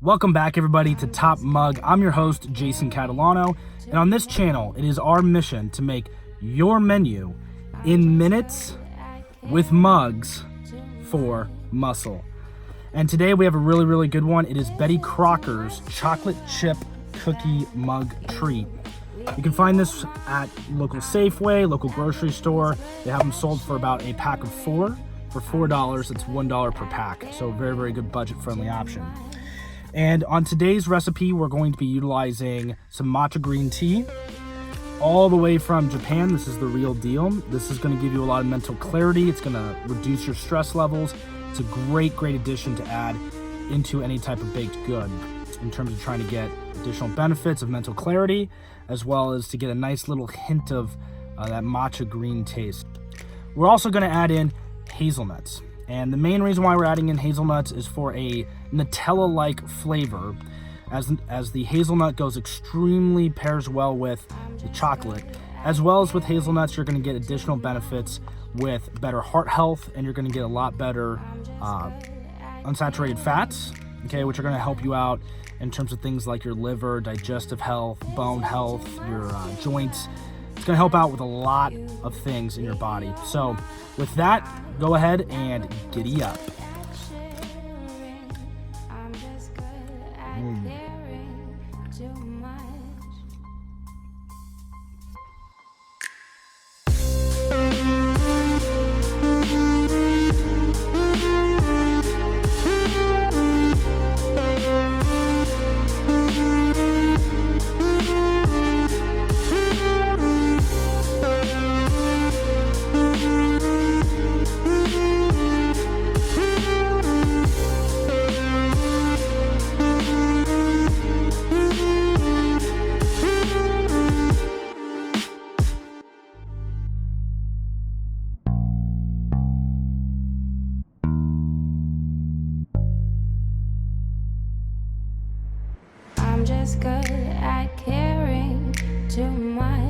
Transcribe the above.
Welcome back, everybody, to Top Mug. I'm your host, Jason Catalano, and on this channel, it is our mission to make your menu in minutes with mugs for muscle. And today we have a really good one. It is Betty Crocker's chocolate chip cookie mug treat. You can find this at local Safeway, local grocery store. They have them sold for about a pack of four for $4. It's $1 per pack, so very good budget-friendly option. And on today's recipe, we're going to be utilizing some matcha green tea, all the way from Japan. This is the real deal. This is going to give you a lot of mental clarity. It's going to reduce your stress levels. It's a great addition to add into any type of baked good in terms of trying to get additional benefits of mental clarity, as well as to get a nice little hint of that matcha green taste. We're also going to add in hazelnuts. And the main reason why we're adding in hazelnuts is for a Nutella-like flavor, as the hazelnut pairs well with the chocolate. As well as with hazelnuts, you're going to get additional benefits with better heart health, and you're going to get a lot better unsaturated fats, okay, which are going to help you out in terms of things like your liver, digestive health, bone health, your joints. It's going to help out with a lot of things in your body. So with that, go ahead and giddy up. I'm just good at caring too much.